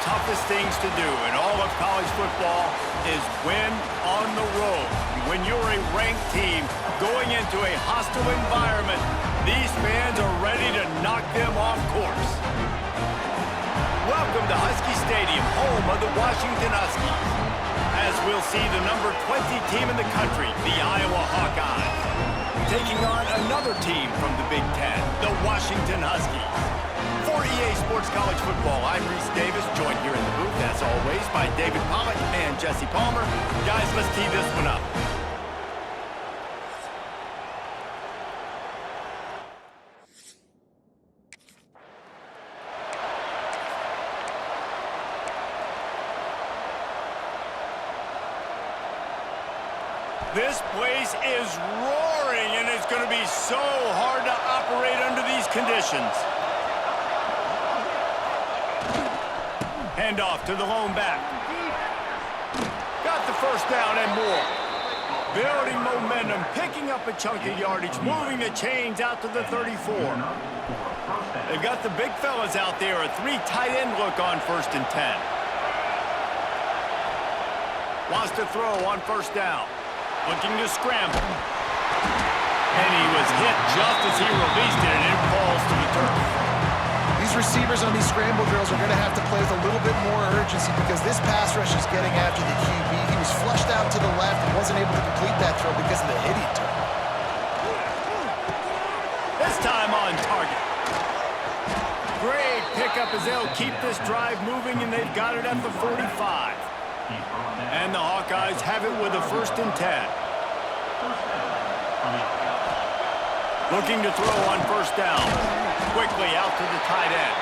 toughest things to do in all of college football is win on the road. When you're a ranked team going into a hostile environment, these fans are ready to knock them off course. Welcome to Husky Stadium, home of the Washington Huskies, as we'll see the number 20 team in the country, the Iowa Hawkeyes, taking on another team from the Big Ten, the Washington Huskies. For EA Sports College Football, I'm Reese Davis, joined here in the booth, as always, by David Pollack and Jesse Palmer. Guys, let's tee this one up. This place is roaring, and it's going to be so hard to operate under these conditions. Handoff to the lone back. Got the first down and more. Building momentum, picking up a chunk of yardage, moving the chains out to the 34. They've got the big fellas out there, a 3 tight end look on 1st and 10. Wants to throw on 1st down. Looking to scramble. And he was hit just as he released it, and it falls to the turf. These receivers on these scramble drills are going to have to play with a little bit more urgency because this pass rush is getting after the QB. He was flushed out to the left and wasn't able to complete that throw because of the hit he took. This time on target. Great pickup as they'll keep this drive moving, and they've got it at the 45. And the Hawkeyes have it with a 1st and 10. Looking to throw on 1st down. Quickly out to the tight end.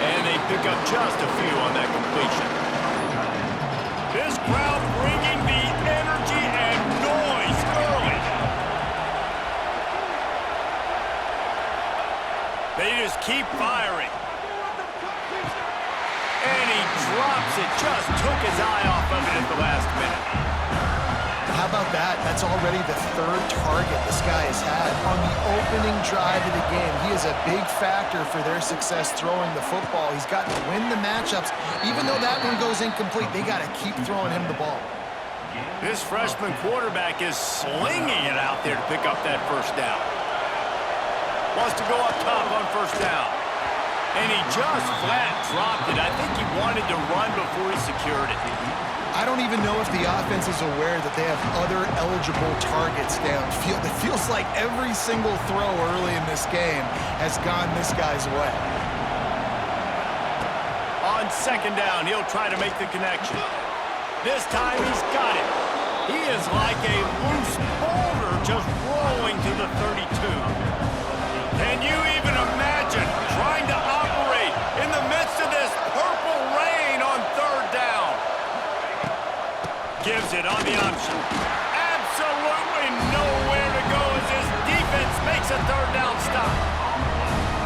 And they pick up just a few on that completion. This crowd bringing the energy and noise early. They just keep firing. And he drops it, just took his eye off of it at the last minute. How about that? That's already the 3rd target this guy has had on the opening drive of the game. He is a big factor for their success throwing the football. He's got to win the matchups. Even though that one goes incomplete, they got to keep throwing him the ball. This freshman quarterback is slinging it out there to pick up that 1st down. Wants to go up top on 1st down. And he just flat dropped it. I think he wanted to run before he secured it. I don't even know if the offense is aware that they have other eligible targets downfield. It feels like every single throw early in this game has gone this guy's way. On 2nd down, he'll try to make the connection. This time he's got it. He is like a loose boulder just rolling to the 32. Can you even imagine trying to operate in the midst of this purple rain on 3rd down? Gives it on the option. Absolutely nowhere to go as his defense makes a 3rd down stop.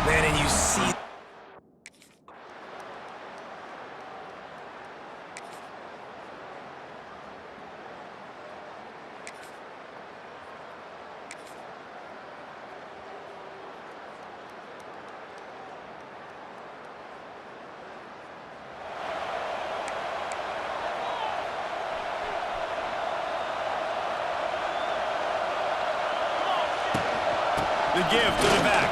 Man, and you see... The give to the back.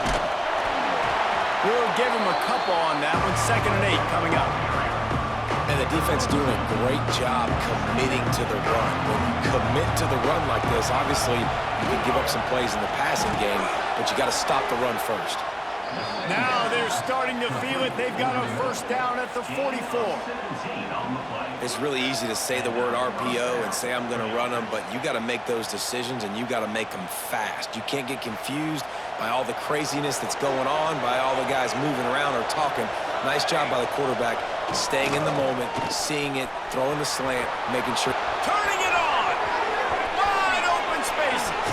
We'll give him a couple on that one. 2nd and 8 coming up. And the defense doing a great job committing to the run. When you commit to the run like this, obviously you can give up some plays in the passing game, but you got to stop the run first. Now they're starting to feel it. They've got a 1st down at the 44. It's really easy to say the word RPO and say I'm going to run them, but you got to make those decisions and you got to make them fast. You can't get confused by all the craziness that's going on, by all the guys moving around or talking. Nice job by the quarterback, staying in the moment, seeing it, throwing the slant, making sure. Turning it on! Wide open spaces.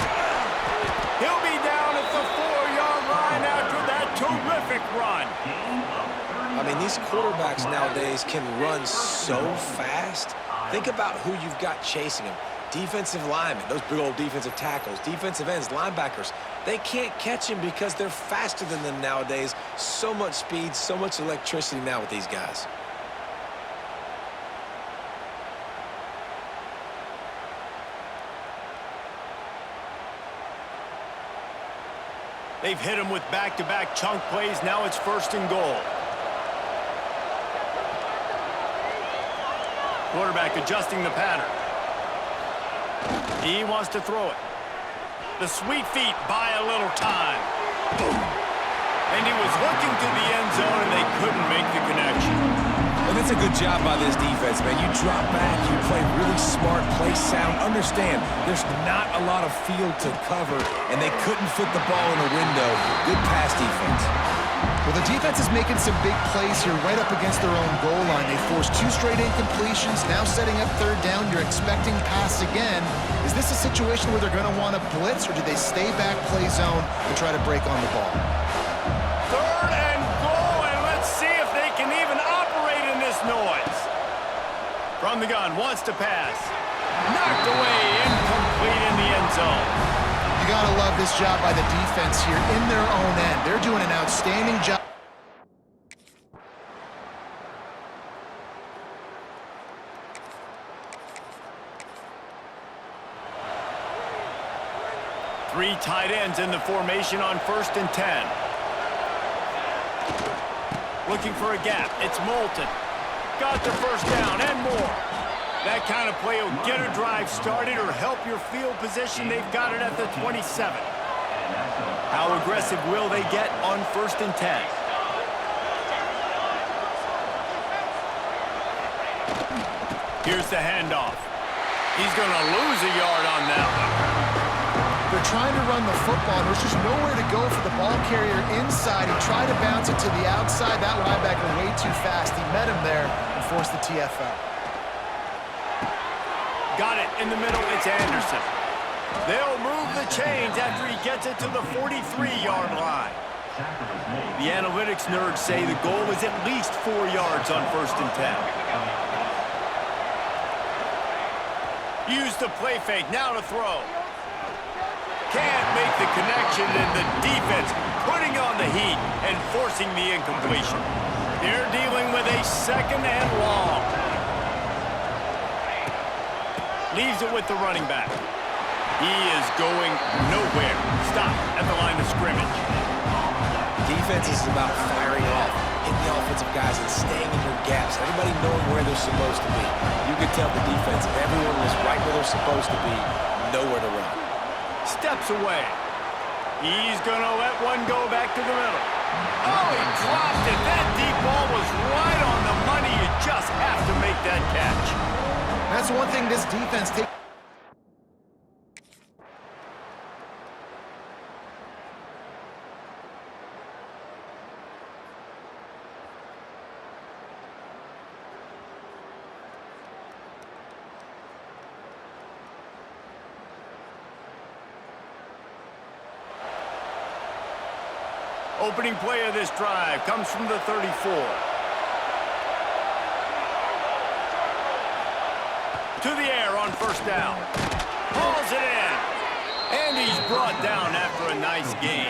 He'll be down at the 4-yard line after that terrific run. I mean, these quarterbacks nowadays can run so fast. Think about who you've got chasing them. Defensive linemen, those big old defensive tackles, defensive ends, linebackers. They can't catch him because they're faster than them nowadays. So much speed, so much electricity now with these guys. They've hit him with back-to-back chunk plays. Now it's 1st and goal. Quarterback adjusting the pattern. He wants to throw it. The sweet feet buy a little time. And he was looking to the end zone, and they couldn't make the connection. And that's a good job by this defense, man. You drop back, you play really smart, play sound. Understand, there's not a lot of field to cover, and they couldn't fit the ball in the window. Good pass defense. Well, the defense is making some big plays here right up against their own goal line. They forced 2 straight incompletions, now setting up 3rd down. You're expecting pass again. Is this a situation where they're going to want to blitz, or do they stay back, play zone, and try to break on the ball? 3rd and goal, and let's see if they can even operate in this noise. From the gun, wants to pass. Knocked away, incomplete in the end zone. You got to love this job by the defense here in their own end. They're doing an outstanding job. Three tight ends in the formation on 1st and 10. Looking for a gap. It's Moulton. Got the 1st down and more. That kind of play will get a drive started or help your field position. They've got it at the 27. How aggressive will they get on 1st and 10? Here's the handoff. He's going to lose a yard on that one. They're trying to run the football. There's just nowhere to go for the ball carrier inside. He tried to bounce it to the outside. That linebacker way too fast. He met him there and forced the TFL. Got it in the middle. It's Anderson. They'll move the chains after he gets it to the 43-yard line. The analytics nerds say the goal is at least 4 yards on 1st and 10. Use the play fake. Now to throw. Can't make the connection, and the defense putting on the heat and forcing the incompletion. They're dealing with a 2nd and long. Leaves it with the running back. He is going nowhere. Stop at the line of scrimmage. Defense is about firing off, hitting the offensive guys and staying in your gaps. Everybody knowing where they're supposed to be. You can tell the defense, everyone was right where they're supposed to be, nowhere to run. Steps away. He's going to let one go back to the middle. Oh, he dropped it. That deep ball was right on the money. You just have to make that catch. That's one thing this defense takes. Opening play of this drive comes from the 34. To the air on 1st down. Hauls it in. And he's brought down after a nice gain.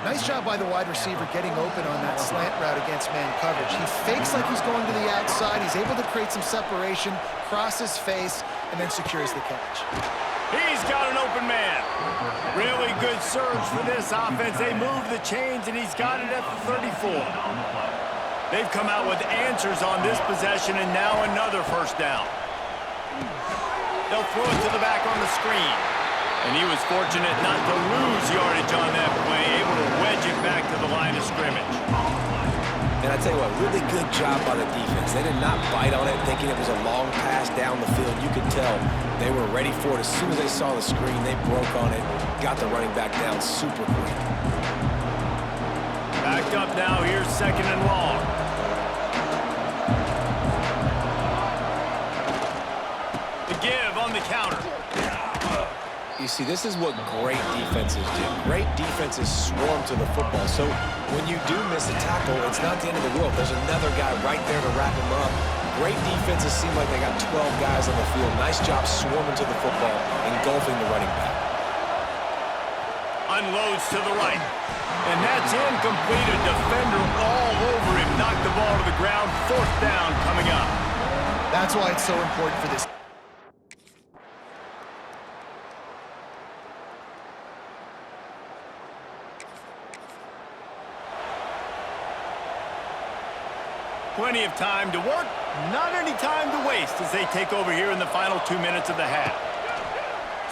Nice job by the wide receiver getting open on that slant route against man coverage. He fakes like he's going to the outside. He's able to create some separation, cross his face, and then secures the catch. He's got an open man. Really good surge for this offense. They move the chains, and he's got it at the 34. They've come out with answers on this possession, and now another 1st down. They'll throw it to the back on the screen. And he was fortunate not to lose yardage on that play, able to wedge it back to the line of scrimmage. And I tell you what, really good job by the defense. They did not bite on it thinking it was a long pass down the field. You could tell they were ready for it. As soon as they saw the screen, they broke on it, got the running back down super quick. Backed up now, here's 2nd and long. The give on the counter. You see, this is what great defenses do. Great defenses swarm to the football. So when you do miss a tackle, it's not the end of the world. There's another guy right there to wrap him up. Great defenses seem like they got 12 guys on the field. Nice job swarming to the football, engulfing the running back. Unloads to the right. And that's incomplete. A defender all over him. Knocked the ball to the ground. 4th down coming up. That's why it's so important for this. Plenty of time to work, not any time to waste as they take over here in the final 2 minutes of the half.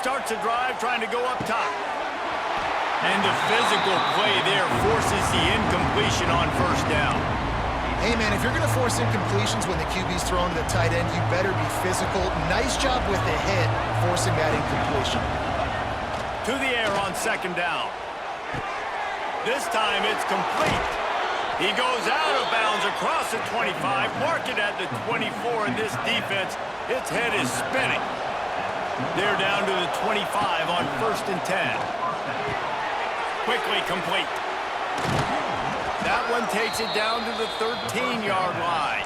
Starts a drive trying to go up top. And the physical play there forces the incompletion on first down. Hey, man, if you're going to force incompletions when the QB's throwing to the tight end, you better be physical. Nice job with the hit, forcing that incompletion. To the air on second down. This time it's complete. He goes out of bounds across the 25, mark it at the 24, and this defense, its head is spinning. They're down to the 25 on 1st and 10. Quickly complete. That one takes it down to the 13-yard line.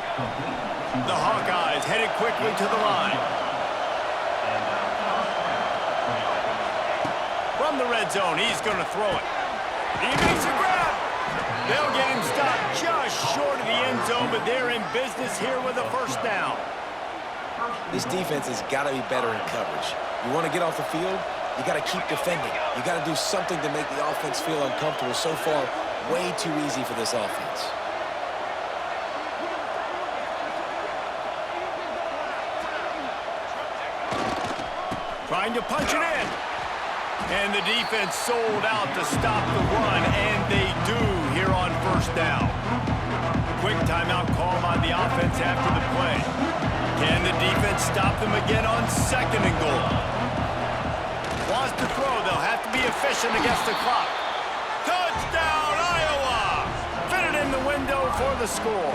The Hawkeyes headed quickly to the line. From the red zone, he's going to throw it. He makes a grab. They'll get him stopped just short of the end zone, but they're in business here with a first down. This defense has got to be better in coverage. You want to get off the field, you got to keep defending. You got to do something to make the offense feel uncomfortable. So far, way too easy for this offense. Trying to punch it in. And the defense sold out to stop the run, and they do here on first down. Quick timeout call by the offense after the play. Can the defense stop them again on second and goal? Wants to throw. They'll have to be efficient against the clock. Touchdown, Iowa! Fit it in the window for the score.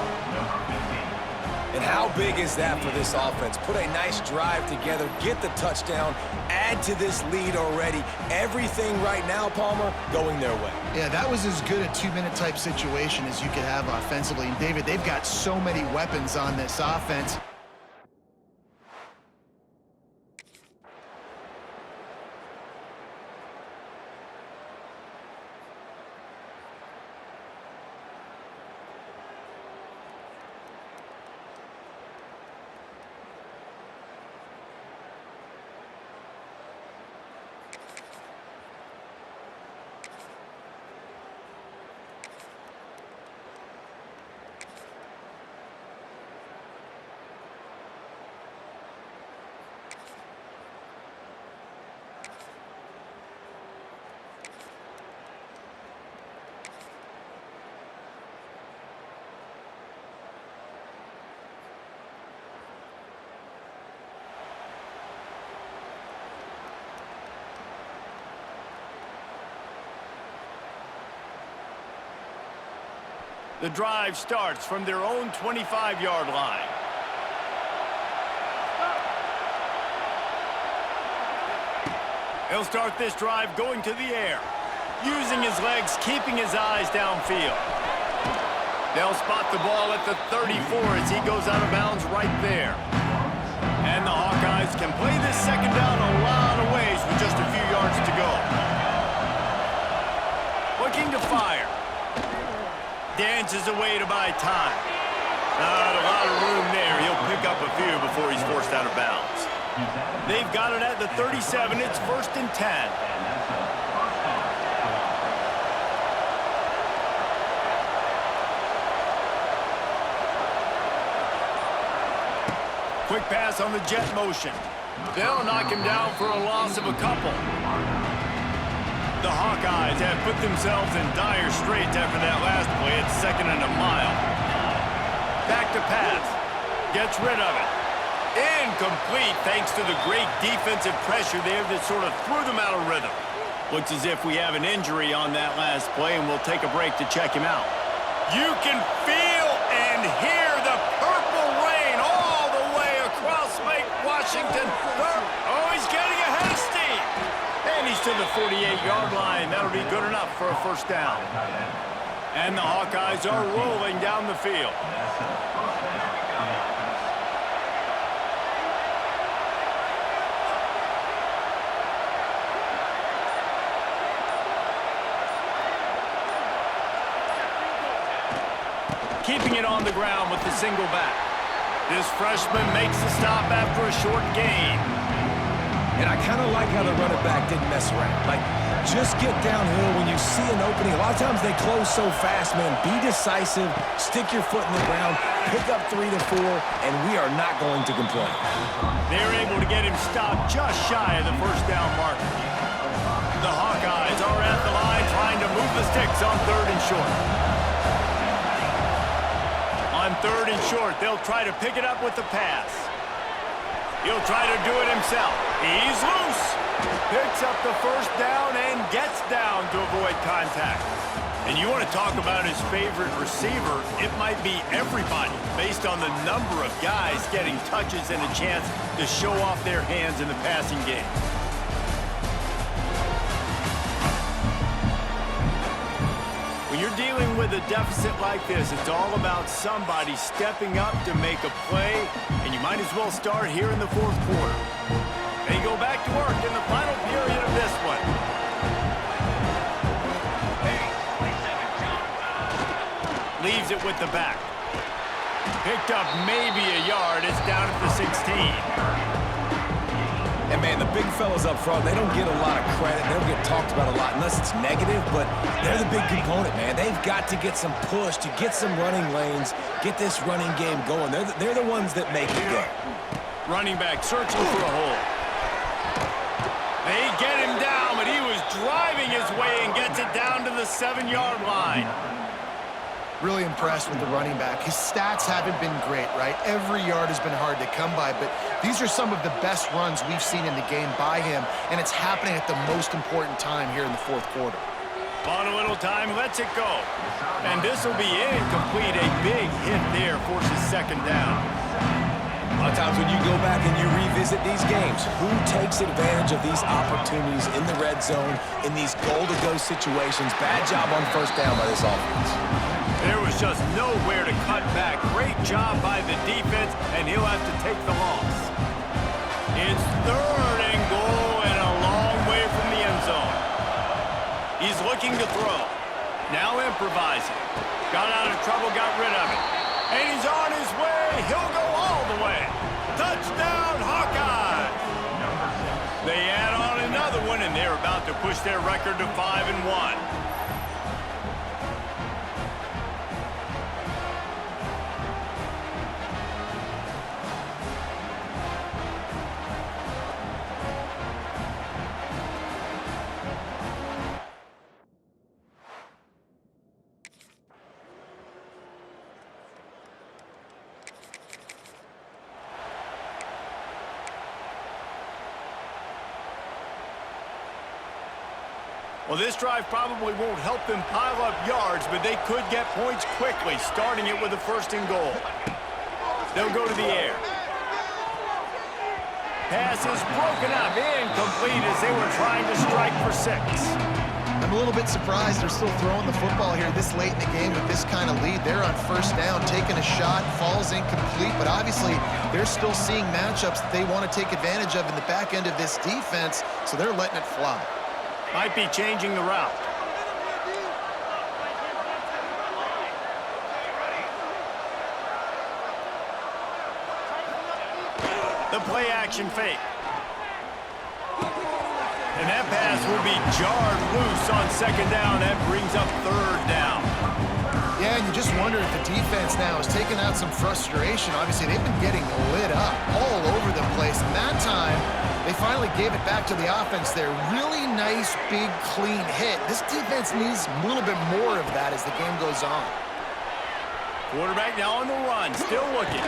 And how big is that for this offense? Put a nice drive together, get the touchdown, add to this lead already. Everything right now, Palmer, going their way. Yeah, that was as good a 2-minute type situation as you could have offensively. And David, they've got so many weapons on this offense. The drive starts from their own 25-yard line. He'll start this drive going to the air, using his legs, keeping his eyes downfield. They'll spot the ball at the 34 as he goes out of bounds right there. And the Hawkeyes can play this second down a lot of ways with just a few yards to go. Looking to fire. Dances away to buy time. Not a lot of room there. He'll pick up a few before he's forced out of bounds. They've got it at the 37. It's 1st and 10. Quick pass on the jet motion. They'll knock him down for a loss of a couple. The Hawkeyes have put themselves in dire straits after that last play. It's 2nd and a mile. Back to pass. Gets rid of it. Incomplete thanks to the great defensive pressure there that sort of threw them out of rhythm. Looks as if we have an injury on that last play, and we'll take a break to check him out. You can feel and hear the purple rain all the way across Lake Washington. Oh, he's getting ahead of steam. And he's to the 48-yard line. That'll be good enough for a first down. And the Hawkeyes are rolling down the field. Keeping it on the ground with the single back. This freshman makes the stop after a short gain. And I kind of like how the running back didn't mess around. Like, just get downhill when you see an opening. A lot of times they close so fast, man. Be decisive, stick your foot in the ground, pick up 3 to 4, and we are not going to complain. They're able to get him stopped just shy of the first down mark. The Hawkeyes are at the line trying to move the sticks on 3rd and short. On 3rd and short, they'll try to pick it up with the pass. He'll try to do it himself. He's loose. Picks up the first down and gets down to avoid contact. And you want to talk about his favorite receiver, it might be everybody based on the number of guys getting touches and a chance to show off their hands in the passing game. When you're dealing with a deficit like this, it's all about somebody stepping up to make a play, and you might as well start here in the 4th quarter. They go back to work in the final period of this one. Leaves it with the back. Picked up maybe a yard. It's down at the 16. And, man, the big fellas up front, they don't get a lot of credit. They don't get talked about a lot unless it's negative, but they're the big component, man. They've got to get some push, to get some running lanes, get this running game going. They're the ones that make it go. Running back searching for a hole. They get him down, but he was driving his way and gets it down to the 7-yard line. Really impressed with the running back. His stats haven't been great, right? Every yard has been hard to come by, but these are some of the best runs we've seen in the game by him, and it's happening at the most important time here in the 4th quarter. On a little time, lets it go. And this will be incomplete. A big hit there forces 2nd down. A lot of times when you go back and you revisit these games, who takes advantage of these opportunities in the red zone, in these goal-to-go situations? Bad job on 1st down by this offense. There was just nowhere to cut back. Great job by the defense, and he'll have to take the loss. It's 3rd and goal and a long way from the end zone. He's looking to throw. Now improvising. Got out of trouble, got rid of it. And he's on his way. He'll go all the way. Touchdown, Hawkeyes! They add on another one, and they're about to push their record to 5-1. Well, this drive probably won't help them pile up yards, but they could get points quickly, starting it with a 1st and goal. They'll go to the air. Pass is broken up, incomplete as they were trying to strike for 6. I'm a little bit surprised they're still throwing the football here this late in the game with this kind of lead. They're on 1st down, taking a shot, falls incomplete, but obviously they're still seeing matchups that they want to take advantage of in the back end of this defense, so they're letting it fly. Might be changing the route. The play action fake. And that pass will be jarred loose on 2nd down. That brings up 3rd down. Yeah, and you just wonder if the defense now is taking out some frustration. Obviously, they've been getting lit up all over the place. And that time, they finally gave it back to the offense there. Really nice, big, clean hit. This defense needs a little bit more of that as the game goes on. Quarterback now on the run, still looking.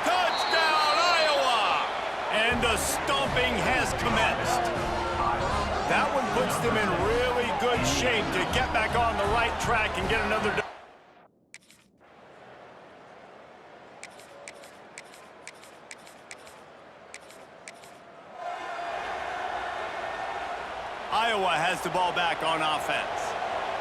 Touchdown, Iowa! And the stomping has commenced. That one puts them in really good shape to get back on the right track and get another. Iowa has the ball back on offense.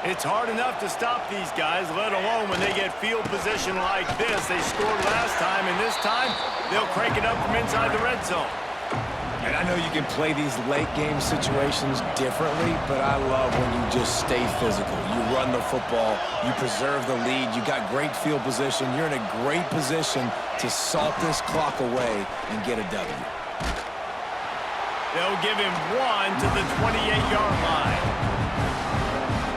It's hard enough to stop these guys, let alone when they get field position like this. They scored last time, and this time they'll crank it up from inside the red zone. And I know you can play these late-game situations differently, but I love when you just stay physical. You run the football, you preserve the lead, you got great field position, you're in a great position to salt this clock away and get a W. They'll give him 1 to the 28-yard line.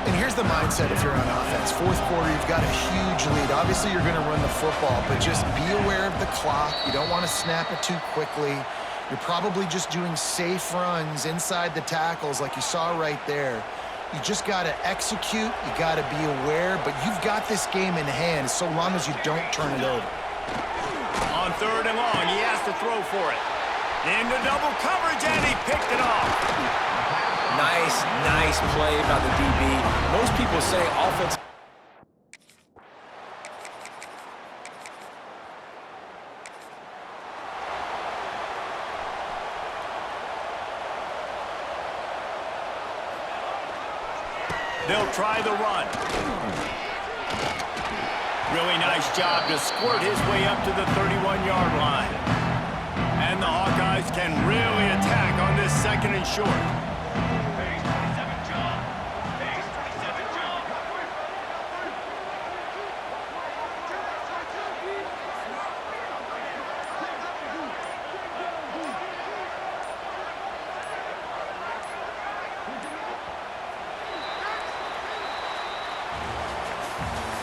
And here's the mindset if you're on offense. Fourth quarter, you've got a huge lead. Obviously, you're going to run the football, but just be aware of the clock. You don't want to snap it too quickly. You're probably just doing safe runs inside the tackles like you saw right there. You just got to execute. You got to be aware, but you've got this game in hand so long as you don't turn it over. On 3rd and long, he has to throw for it. Into double coverage, and he picked it off. Nice play by the DB. Most people say offense. They'll try the run. Really nice job to squirt his way up to the 31-yard line. And the Hawkeyes can really attack on this 2nd and short.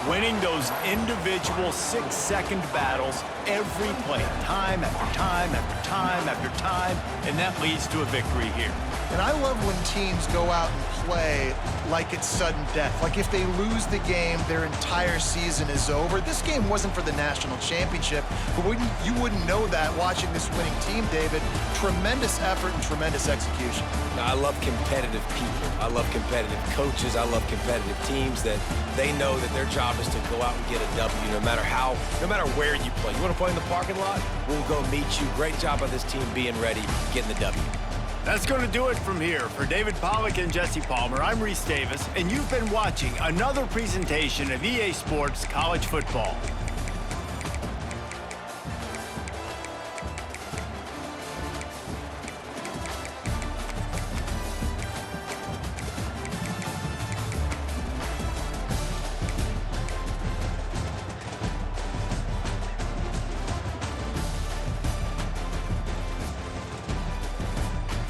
Winning those individual 6-second battles every play, time after time after time after time, and that leads to a victory here. And I love when teams go out and play like it's sudden death. Like if they lose the game, their entire season is over. This game wasn't for the national championship, but you wouldn't know that watching this winning team, David. Tremendous effort and tremendous execution. Now, I love competitive people. I love competitive coaches. I love competitive teams that they know that their job is to go out and get a W no matter where you play. You want to play in the parking lot? We'll go meet you. Great job by this team being ready, getting the W. That's going to do it from here. For David Pollack and Jesse Palmer, I'm Reese Davis, and you've been watching another presentation of EA Sports College Football.